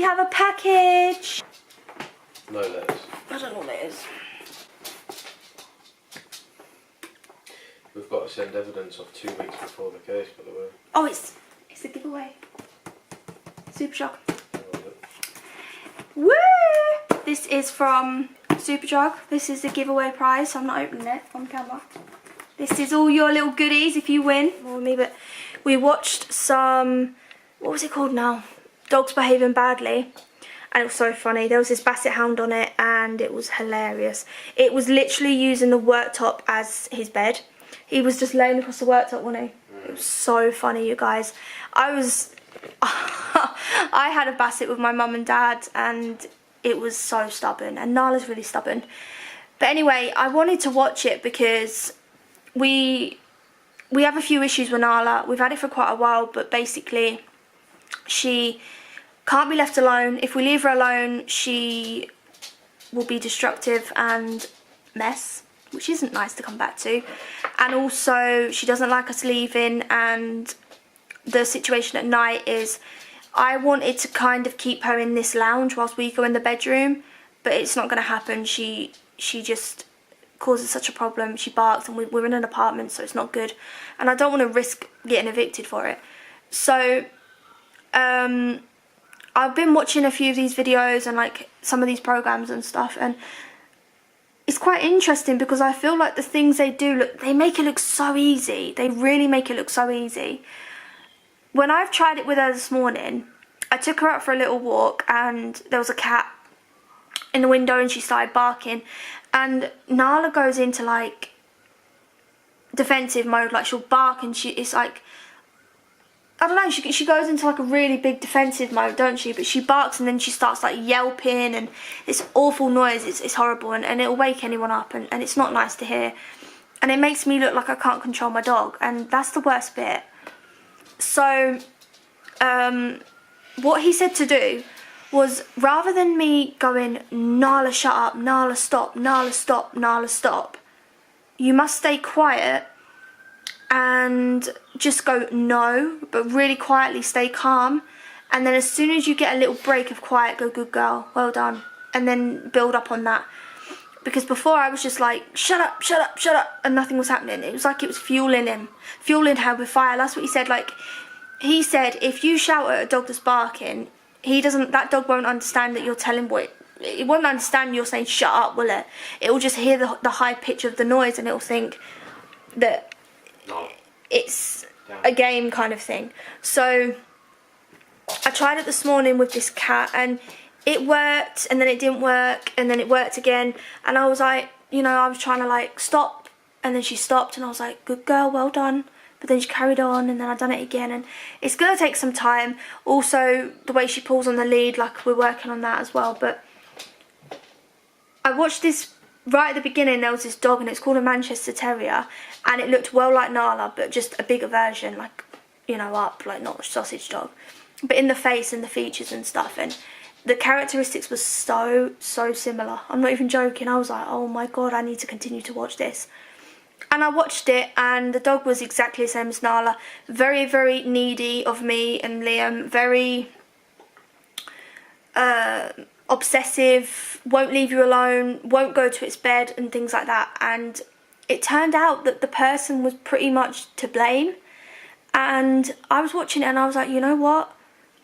have a package. No letters. I don't know what it is. We've got to send evidence of 2 weeks before the case, by the way. Oh, it's a giveaway. Super Shock. Woo! This is from Superdrug. This is the giveaway prize, so I'm not opening it on camera. This is all your little goodies if you win. More me, but we watched some, what was it called now? Dogs Behaving Badly. And it was so funny. There was this basset hound on it and it was hilarious. It was literally using the worktop as his bed. He was just laying across the worktop, wasn't he? It was so funny, you guys. I had a basset with my mum and dad and it was so stubborn, and Nala's really stubborn. But anyway, I wanted to watch it because we have a few issues with Nala. We've had it for quite a while, but basically she can't be left alone. If we leave her alone, she will be destructive and mess, which isn't nice to come back to. And also she doesn't like us leaving, and the situation at night is I wanted to kind of keep her in this lounge whilst we go in the bedroom, but it's not going to happen. She just causes such a problem. She barks, and we're in an apartment, so it's not good, and I don't want to risk getting evicted for it. So I've been watching a few of these videos and like some of these programs and stuff, and it's quite interesting because I feel like the things they do, they make it look so easy. They really make it look so easy. When I've tried it with her this morning, I took her out for a little walk and there was a cat in the window and she started barking, and Nala goes into like defensive mode. Like she'll bark and it's like, I don't know, she goes into like a really big defensive mode, don't she? But she barks and then she starts like yelping, and it's awful noise. It's horrible, and it'll wake anyone up, and it's not nice to hear. And it makes me look like I can't control my dog, and that's the worst bit. So what he said to do was, rather than me going, Nala shut up, Nala stop, Nala stop, Nala stop, you must stay quiet and just go no, but really quietly, stay calm, and then as soon as you get a little break of quiet, go good girl, well done, and then build up on that. Because before I was just like, shut up, shut up, shut up, and nothing was happening. It was like it was fueling her with fire. That's what he said. Like, he said, if you shout at a dog that's barking, that dog won't understand that you're telling it won't understand you're saying shut up, will it? It will just hear the high pitch of the noise, and it will think that it's a game kind of thing. So I tried it this morning with this cat, and it worked, and then it didn't work, and then it worked again, and I was like, you know, I was trying to like stop, and then she stopped, and I was like, good girl, well done. But then she carried on, and then I done it again, and it's gonna take some time. Also, the way she pulls on the lead, like we're working on that as well. But I watched this right at the beginning. There was this dog, and it's called a Manchester Terrier, and it looked well like Nala, but just a bigger version, like, you know, up, like not a sausage dog, but in the face and the features and stuff, and the characteristics were so similar. I'm not even joking. I was like, oh my god, I need to continue to watch this. And I watched it, and the dog was exactly the same as Nala. Very, very needy of me and Liam. Very obsessive, won't leave you alone, won't go to its bed and things like that. And it turned out that the person was pretty much to blame. And I was watching it and I was like, you know what?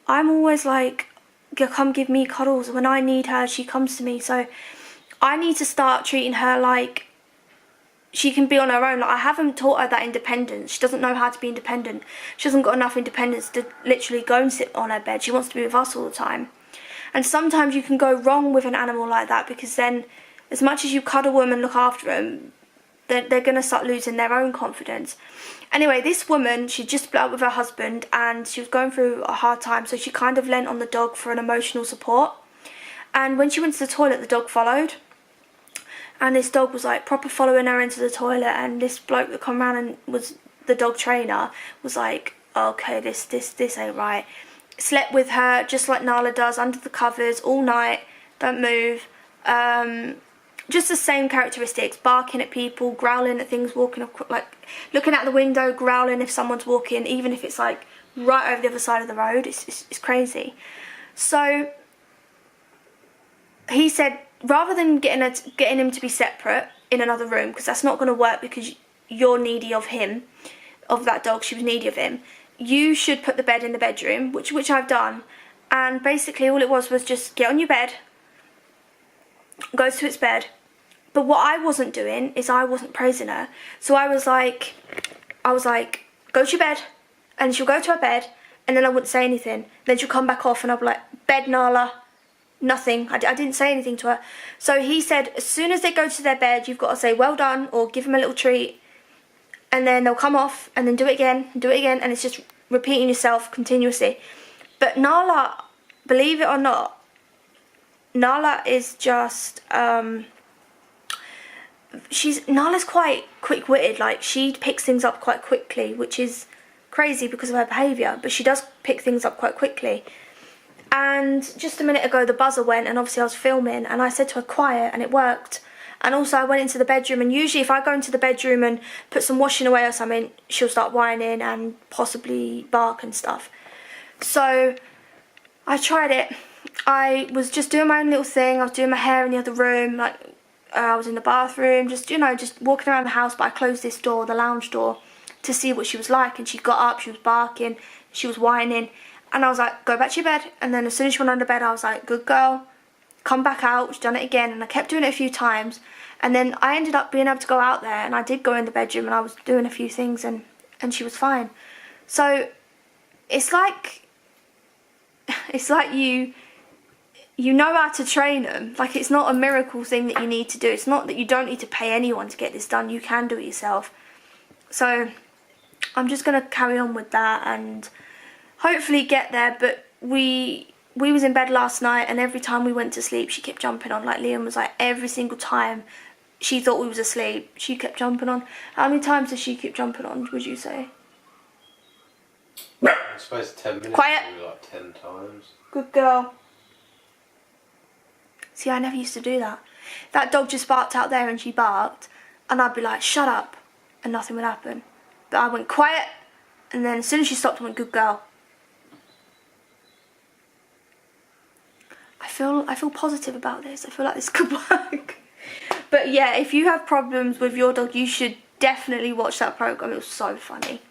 I'm always like, come give me cuddles. When I need her, she comes to me. So I need to start treating her like she can be on her own. Like, I haven't taught her that independence. She doesn't know how to be independent. She hasn't got enough independence to literally go and sit on her bed. She wants to be with us all the time. And sometimes you can go wrong with an animal like that, because then as much as you cuddle them and look after them, they're going to start losing their own confidence. Anyway, this woman, she just split up with her husband and she was going through a hard time, so she kind of lent on the dog for an emotional support. And when she went to the toilet, the dog followed. And this dog was like proper following her into the toilet, and this bloke that come round and was the dog trainer was like, okay, this ain't right. Slept with her just like Nala does, under the covers all night, don't move. Just the same characteristics, barking at people, growling at things, walking, like looking out the window, growling if someone's walking, even if it's like right over the other side of the road. It's crazy. So he said rather than getting him to be separate in another room, because that's not going to work because you're needy of him, of that dog. She was needy of him. You should put the bed in the bedroom, which I've done. And basically all it was just get on your bed, goes to its bed. But what I wasn't doing is I wasn't praising her. So I was like, go to your bed. And she'll go to her bed, and then I wouldn't say anything. Then she'll come back off, and I'll be like, bed, Nala. Nothing. I didn't say anything to her. So he said, as soon as they go to their bed, you've got to say, well done, or give them a little treat. And then they'll come off, and then do it again, and it's just repeating yourself continuously. But Nala, believe it or not, Nala is just, Nala's quite quick-witted. Like, she picks things up quite quickly, which is crazy because of her behaviour, but she does pick things up quite quickly. And just a minute ago the buzzer went, and obviously I was filming, and I said to her quiet, and it worked. And also I went into the bedroom, and usually if I go into the bedroom and put some washing away or something, she'll start whining and possibly bark and stuff. So I tried it. I was just doing my own little thing. I was doing my hair in the other room, like I was in the bathroom, just, you know, just walking around the house. But I closed this door, the lounge door, to see what she was like. And she got up, she was barking, she was whining. And I was like, go back to your bed. And then as soon as she went under bed, I was like, good girl, come back out. She's done it again. And I kept doing it a few times. And then I ended up being able to go out there, and I did go in the bedroom, and I was doing a few things, and she was fine. So it's like you know how to train them. Like, it's not a miracle thing that you need to do. It's not that you don't need to pay anyone to get this done. You can do it yourself. So I'm just going to carry on with that and hopefully get there. But we was in bed last night, and every time we went to sleep, she kept jumping on. Like, Liam was like, every single time she thought we was asleep, she kept jumping on. How many times does she keep jumping on, would you say? I suppose 10 minutes. Quiet. Maybe like 10 times. Good girl. See, I never used to do that. That dog just barked out there, and she barked, and I'd be like, shut up, and nothing would happen. But I went quiet, and then as soon as she stopped, I went, good girl. I feel positive about this. I feel like this could work. But yeah, if you have problems with your dog, you should definitely watch that program. It was so funny.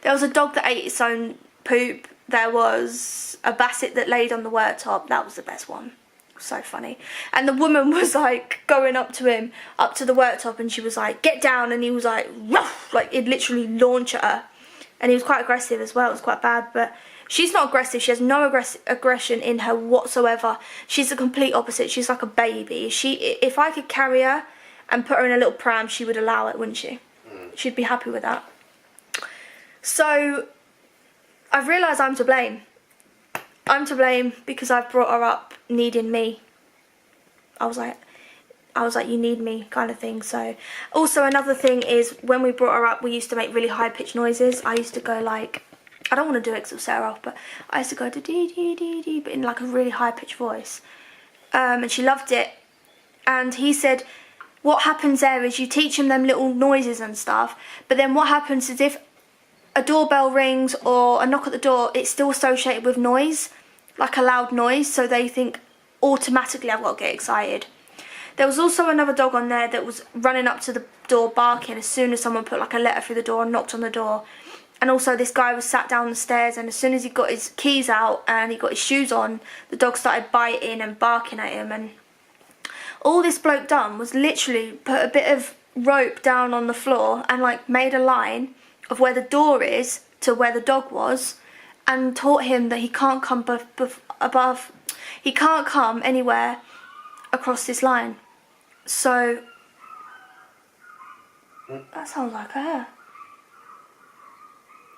There was a dog that ate its own poop. There was a basset that laid on the worktop. That was the best one. So funny. And the woman was like going up to him, up to the worktop, and she was like, get down. And he was like, ruff, like he'd literally launch at her. And he was quite aggressive as well. It was quite bad. But she's not aggressive. She has no aggression in her whatsoever. She's the complete opposite. She's like a baby. If I could carry her and put her in a little pram, she would allow it, wouldn't she? She'd be happy with that. So I've realised I'm to blame. I'm to blame because I've brought her up needing me. I was like, you need me, kind of thing. So also another thing is, when we brought her up, we used to make really high pitched noises. I used to go like, I don't want to do it because it'll set her off, but I used to go to dee dee dee dee, but in like a really high pitched voice. And she loved it. And he said, what happens there is you teach them little noises and stuff, but then what happens is if a doorbell rings or a knock at the door, it's still associated with noise, like a loud noise, so they think automatically I've got to get excited. There was also another dog on there that was running up to the door barking as soon as someone put like a letter through the door and knocked on the door. And also this guy was sat down the stairs, and as soon as he got his keys out and he got his shoes on, the dog started biting and barking at him. And all this bloke done was literally put a bit of rope down on the floor and like made a line of where the door is to where the dog was, and taught him that he can't come above, he can't come anywhere across this line. So that sounds like her.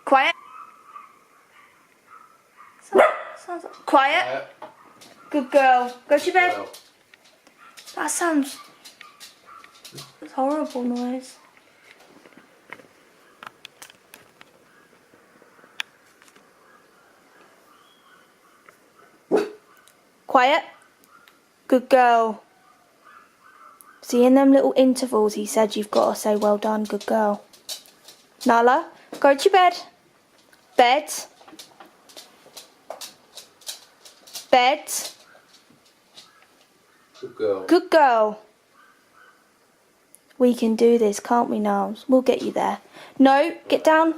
Quiet. Sounds like quiet. Good girl. Go to your bed. Well. That sounds. It's horrible noise. Quiet. Good girl. See, in them little intervals, he said you've got to say well done, good girl. Nala, go to your bed. Bed. Bed. Good girl. Good girl. We can do this, can't we, Niles? We'll get you there. No, get down.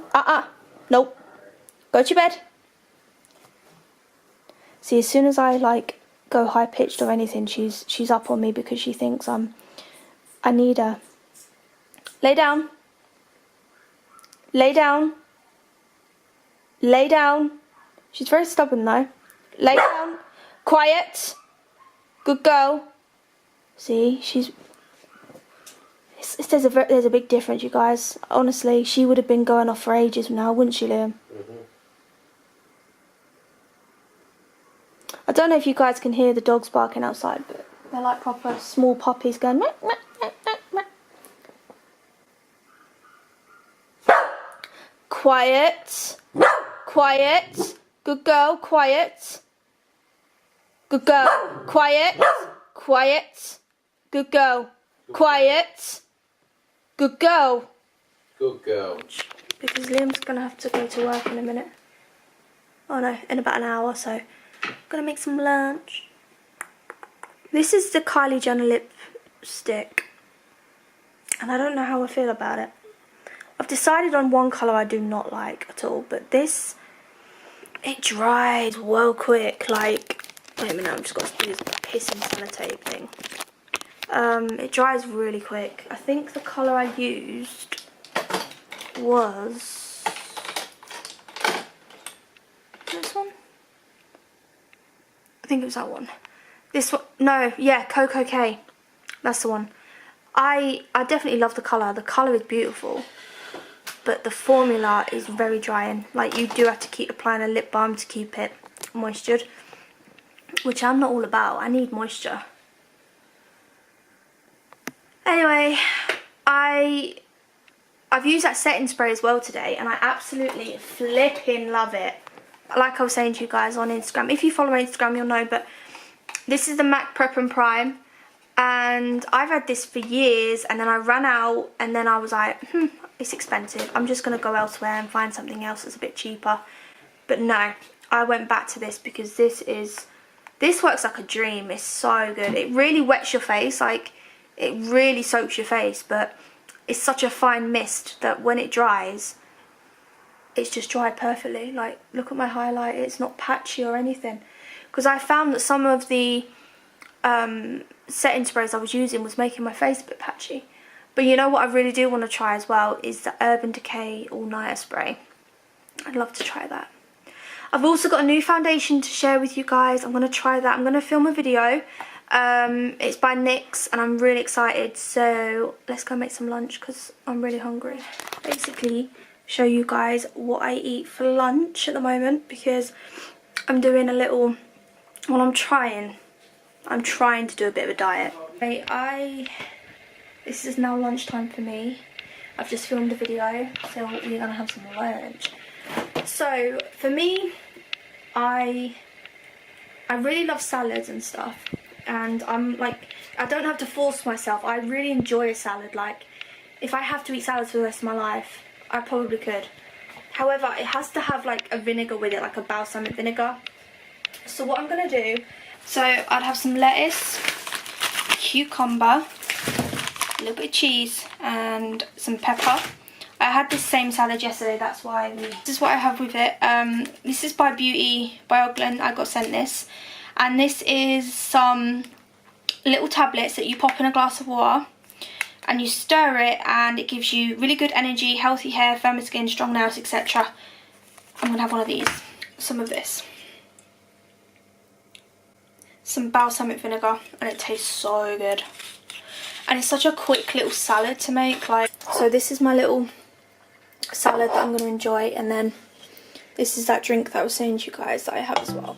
Nope. Go to your bed. See, as soon as I like go high pitched or anything, she's up on me because she thinks I need her. Lay down. Lay down. Lay down. She's very stubborn though. Lay down. Quiet. Good girl. See, there's a big difference, you guys. Honestly, she would have been going off for ages now, wouldn't she, Liam? I don't know if you guys can hear the dogs barking outside, but they're like proper small puppies going meh, meh, meh, meh, meh. Quiet. Quiet. Good girl. Quiet. Good girl. Quiet. Quiet. Good girl. Quiet. Good girl. Good girl. Because Liam's going to have to go to work in a minute. Oh no, in about an hour, so I'm going to make some lunch. This is the Kylie Jenner lipstick. And I don't know how I feel about it. I've decided on one colour I do not like at all. But this, it dries well quick. Like, wait a minute, I've just got to do this pissing sellotape thing. It dries really quick. I think the colour I used was this one. I think it was that one. This one, no, yeah, Coco K. That's the one. I definitely love the colour. The colour is beautiful. But the formula is very drying. Like, you do have to keep applying a lip balm to keep it moistured. Which I'm not all about. I need moisture. Anyway, I've used that setting spray as well today. And I absolutely flipping love it. Like I was saying to you guys on Instagram. If you follow my Instagram, you'll know. But this is the MAC Prep and Prime. And I've had this for years. And then I ran out. And then I was like, it's expensive. I'm just going to go elsewhere and find something else that's a bit cheaper. But no, I went back to this because this works like a dream. It's so good. It really wets your face. Like, it really soaks your face. But it's such a fine mist that when it dries, it's just dried perfectly. Like, look at my highlight. It's not patchy or anything. Because I found that some of the setting sprays I was using was making my face a bit patchy. But you know what I really do want to try as well is the Urban Decay All Nighter Spray. I'd love to try that. I've also got a new foundation to share with you guys. I'm going to try that. I'm going to film a video. It's by NYX and I'm really excited. So let's go make some lunch because I'm really hungry. Basically, show you guys what I eat for lunch at the moment because I'm doing a little... Well, I'm trying to do a bit of a diet. Okay, this is now lunchtime for me. I've just filmed a video, so we're going to have some lunch. So, for me, I really love salads and stuff. And I'm like, I don't have to force myself. I really enjoy a salad. Like, if I have to eat salads for the rest of my life, I probably could. However, it has to have like a vinegar with it, like a balsamic vinegar. So what I'm going to do, so I'd have some lettuce, cucumber, a little bit of cheese and some pepper. I had this same salad yesterday, that's why this is what I have with it. This is by Ogden. I got sent this. And this is some little tablets that you pop in a glass of water and you stir it and it gives you really good energy, healthy hair, firmer skin, strong nails, etc. I'm going to have one of these. Some of this. Some balsamic vinegar and it tastes so good. And it's such a quick little salad to make. Like, so this is my little salad that I'm going to enjoy, and then this is that drink that I was saying to you guys that I have as well.